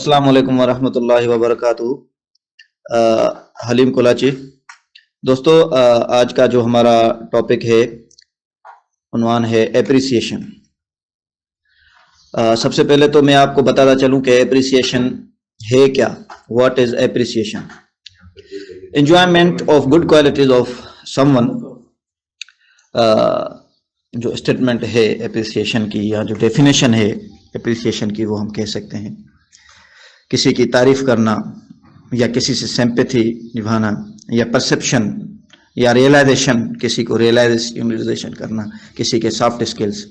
अस्सलाम वालेकुम वरहमतुल्लाहि वबरकातुहू। हलीम कोलाची। दोस्तों, आज का जो हमारा टॉपिक है, उन्वान है एप्रिसिएशन। सबसे पहले तो मैं आपको बताता चलूं कि एप्रिसिएशन है क्या। What is appreciation? Enjoyment of good qualities of someone. जो स्टेटमेंट है एप्रिसिएशन की, या जो डेफिनेशन है एप्रिसिएशन की, वो हम कह सकते हैं किसी की तारीफ करना, या किसी से सिंपैथी निभाना, या परसेप्शन या रियलाइजेशन, किसी को रियलाइजेशन करना, किसी के सॉफ्ट स्किल्स,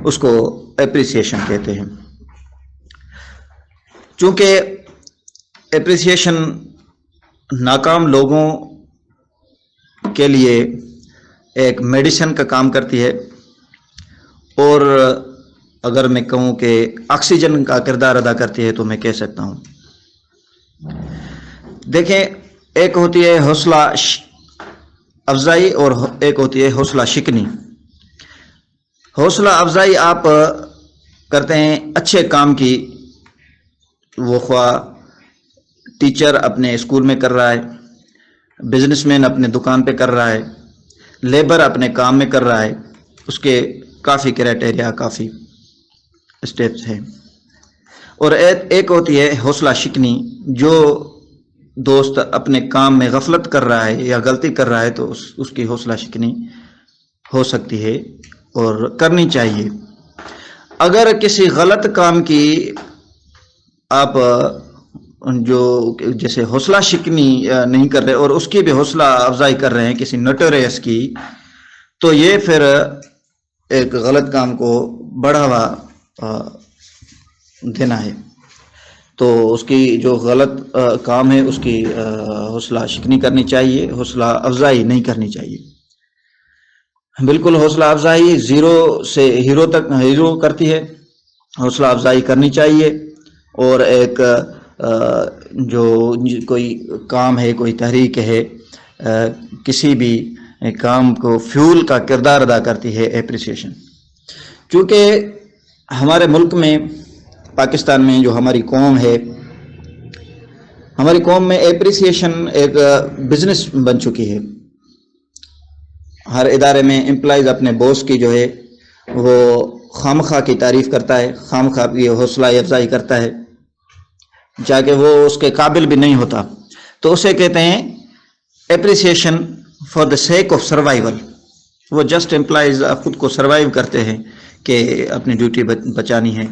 उसको एप्रिसिएशन कहते हैं। चूंकि एप्रिसिएशन नाकाम लोगों के लिए एक मेडिसिन का काम करती है, और अगर मैं कहूँ कि ऑक्सीजन का किरदार अदा करती है, तो मैं कह सकता हूँ। देखें, एक होती है हौसला अफजाई और एक होती है हौसला शिकनी। हौसला अफजाई आप करते हैं अच्छे काम की, वो ख्वाह टीचर अपने स्कूल में कर रहा है, बिजनेसमैन अपने दुकान पे कर रहा है, लेबर अपने काम में कर रहा है, उसके काफ़ी क्राइटेरिया, काफ़ी स्टेप्स हैं। और एक होती है हौसला शिकनी, जो दोस्त अपने काम में गफलत कर रहा है या गलती कर रहा है, तो उसकी हौसला शिकनी हो सकती है और करनी चाहिए। अगर किसी गलत काम की आप जो जैसे हौसला शिकनी नहीं कर रहे और उसकी भी हौसला अफजाई कर रहे हैं किसी नोटोरियस की, तो ये फिर एक गलत काम को बढ़ावा देना है। तो उसकी जो गलत काम है, उसकी हौसला शिकनी करनी चाहिए, हौसला अफजाई नहीं करनी चाहिए। बिल्कुल हौसला अफजाई जीरो से हीरो तक हीरो करती है, हौसला अफजाई करनी चाहिए। और एक जो कोई काम है, कोई तहरीक है, किसी भी काम को फ्यूल का किरदार अदा करती है एप्रिसिएशन। क्योंकि हमारे मुल्क में, पाकिस्तान में, जो हमारी कौम है, हमारी कौम में एप्रिसिएशन एक बिजनेस बन चुकी है। हर इदारे में एम्प्लॉइज अपने बॉस की जो है वो खामखा की तारीफ करता है, खामखा की हौसला अफजाई करता है, जाके वो उसके काबिल भी नहीं होता, तो उसे कहते हैं appreciation for the sake of survival. वो जस्ट एम्प्लॉइज खुद को सर्वाइव करते हैं कि अपनी ड्यूटी बचानी है,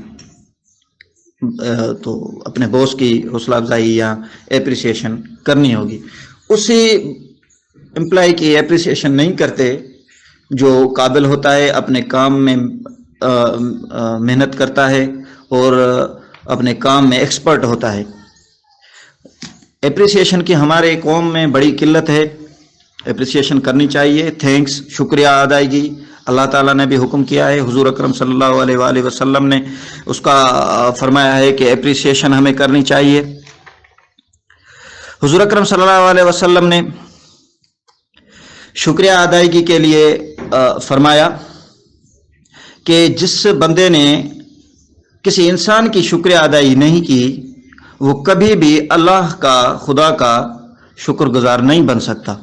तो अपने बॉस की हौसला अफजाई या एप्रिसिएशन करनी होगी। उसी एम्प्लॉय की एप्रिसिएशन नहीं करते जो काबिल होता है, अपने काम में मेहनत करता है और अपने काम में एक्सपर्ट होता है। एप्रिसिएशन की हमारे कौम में बड़ी किल्लत है। एप्रिसिएशन करनी चाहिए, थैंक्स, शुक्रिया अदायगी अल्लाह ताला ने भी हुक्म किया है। हुजूर अकरम सल्लल्लाहु अलैहि वसल्लम ने उसका फरमाया है कि एप्रिसिएशन हमें करनी चाहिए। हुजूर अकरम सल्लल्लाहु अलैहि वसल्लम ने शुक्रिया अदायगी के लिए फरमाया कि जिस बंदे ने किसी इंसान की शुक्रिया अदायगी नहीं की, वो कभी भी अल्लाह का, खुदा का शुक्रगुजार नहीं बन सकता।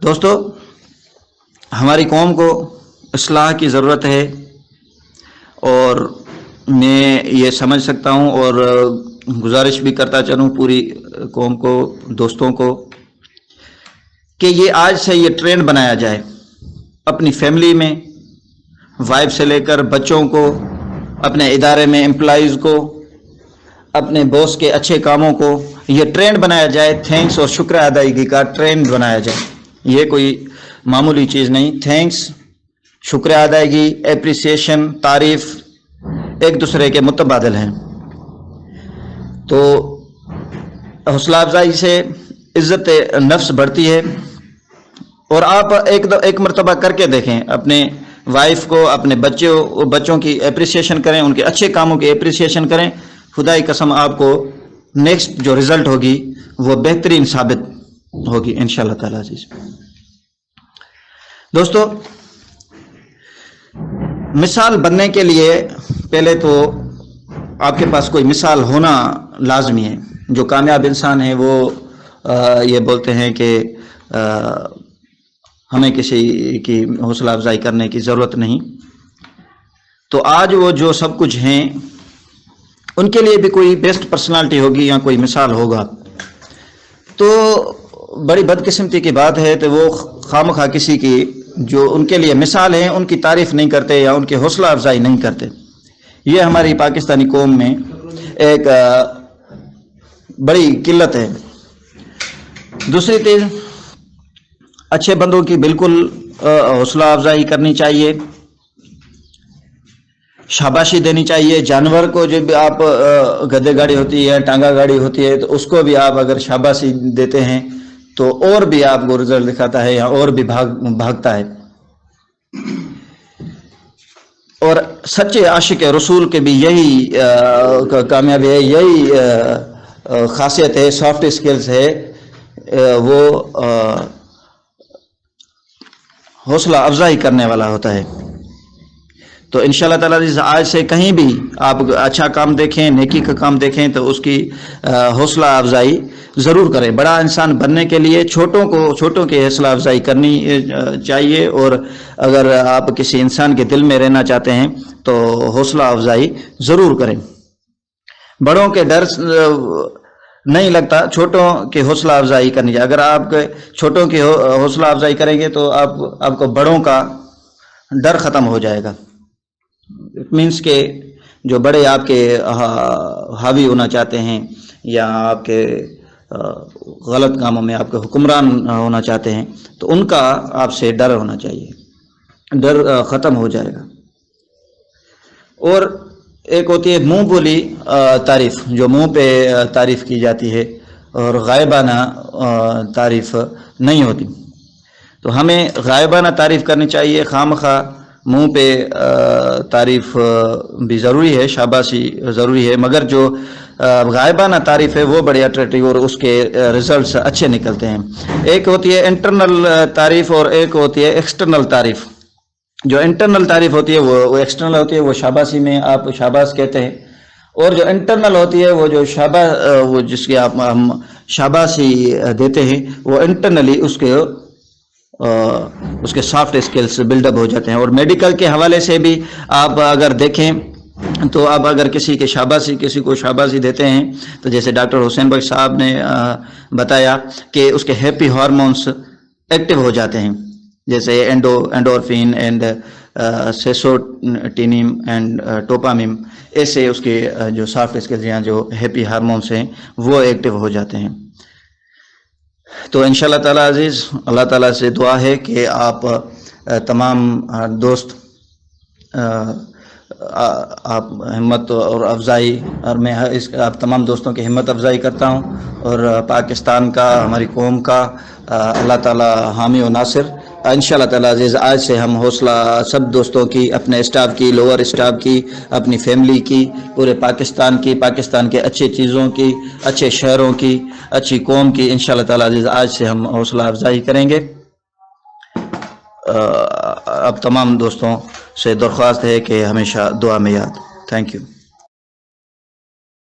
दोस्तों, हमारी कौम को इस्लाह की ज़रूरत है, और मैं ये समझ सकता हूँ और गुजारिश भी करता चलूँ पूरी कौम को, दोस्तों को, कि ये आज से ये ट्रेंड बनाया जाए अपनी फैमिली में, वाइफ से लेकर बच्चों को, अपने इदारे में एम्प्लॉइज़ को, अपने बॉस के अच्छे कामों को, ये ट्रेंड बनाया जाए। थैंक्स और शुक्र अदायगी का ट्रेंड बनाया जाए। ये कोई मामूली चीज़ नहीं। थैंक्स, शुक्र अदायगी, एप्रिसिएशन, तारीफ एक दूसरे के मुतबादिल हैं। तो हौसला अफजाई से इज्जत नफ्स बढ़ती है। और आप एक मरतबा करके देखें, अपने वाइफ को, अपने बच्चों की एप्रिसिएशन करें, उनके अच्छे कामों की एप्रिसिएशन करें। खुदा की कसम, आपको नेक्स्ट जो रिजल्ट होगी वो बेहतरीन साबित होगी इंशाअल्लाह ताला। दोस्तों, مثال बनने के लिए पहले तो आपके पास कोई मिसाल होना लाजमी है. जो कामयाब इंसान है वो ये बोलते हैं कि हमें किसी की हौसला अफजाई करने की ज़रूरत नहीं. तो आज वो जो सब कुछ हैं उनके लिए भी कोई बेस्ट पर्सनालिटी होगी या कोई मिसाल होगा. तो बड़ी बदकिस्मती की बात है तो वो खामखा किसी की जो उनके लिए मिसाल हैं उनकी तारीफ नहीं करते या उनकी हौसला अफजाई नहीं करते. ये हमारी पाकिस्तानी कौम में एक बड़ी किल्लत है. दूसरी चीज़, अच्छे बंदों की बिल्कुल हौसला अफजाई करनी चाहिए, शाबाशी देनी चाहिए. जानवर को जब आप गधे गाड़ी होती है, टांगा गाड़ी होती है, तो उसको भी आप अगर शाबाशी देते हैं तो और भी आपको रिजल्ट दिखाता है या और भी भागता है. और सच्चे आशिक रसूल के भी यही कामयाबी है, यही खासियत है, सॉफ्ट स्किल्स है, वो हौसला अफजाई करने वाला होता है. तो इंशाअल्लाह ताला आज से कहीं भी आप अच्छा काम देखें, नेकी का काम देखें तो उसकी हौसला अफजाई ज़रूर करें. बड़ा इंसान बनने के लिए छोटों की हौसला अफजाई करनी चाहिए. और अगर आप किसी इंसान के दिल में रहना चाहते हैं तो हौसला अफजाई ज़रूर करें. बड़ों के डर नहीं लगता, छोटों की हौसला अफजाई करनी चाहिए. अगर आप छोटों की हौसला अफजाई करेंगे तो आपको बड़ों का डर ख़त्म हो जाएगा. इट मीन्स के जो बड़े आपके हावी होना चाहते हैं या आपके गलत कामों में आपके हुक्मरान होना चाहते हैं तो उनका आपसे डर होना चाहिए, डर ख़त्म हो जाएगा. और एक होती है मुंह बोली तारीफ़, जो मुंह पे तारीफ़ की जाती है और गायबाना तारीफ़ नहीं होती. तो हमें गायबाना तारीफ़ करनी चाहिए. खामखा मुंह पे तारीफ़ भी ज़रूरी है, शाबाशी ज़रूरी है, मगर जो गायबाना तारीफ़ है वो बड़े अट्रैक्टिव और उसके रिजल्ट्स अच्छे निकलते हैं. एक होती है इंटरनल तारीफ़ और एक होती है एक्सटर्नल तारीफ़. जो इंटरनल तारीफ़ होती है वो एक्सटर्नल होती है, वो शाबाशी में आप शाबाश कहते हैं. और जो इंटरनल होती है वो जो वो जिसके आप हम शाबाशी देते हैं वो इंटरनली उसके सॉफ्ट स्किल्स बिल्डअप हो जाते हैं. और मेडिकल के हवाले से भी आप अगर देखें तो आप अगर किसी को शाबाशी देते हैं तो जैसे डॉक्टर हुसैन बख्श साहब ने बताया कि उसके हैप्पी हार्मोन्स एक्टिव हो जाते हैं, जैसे endorphin and serotonin and dopamine. ऐसे उसके जो सॉफ्ट स्किल्स या जो हैप्पी हार्मोन्स हैं वो एक्टिव हो जाते हैं. तो इंशाअल्लाह ताला अजीज़, अल्लाह ताला से दुआ है कि आप तमाम दोस्त आप हिम्मत और अफजाई, और मैं आप तमाम दोस्तों की हिम्मत अफजाई करता हूँ. और पाकिस्तान का, हमारी कौम का अल्लाह ताला हामी और नासिर. इंशाअल्लाह ताला अजीज़ आज से हम हौसला सब दोस्तों की, अपने स्टाफ की, लोअर स्टाफ की, अपनी फैमिली की, पूरे पाकिस्तान की, पाकिस्तान के अच्छे चीज़ों की, अच्छे शहरों की, अच्छी कौम की इंशाअल्लाह ताला अजीज़ आज से हम हौसला अफजाई करेंगे. अब तमाम दोस्तों से दरख्वास्त है कि हमेशा दुआ में याद. Thank you.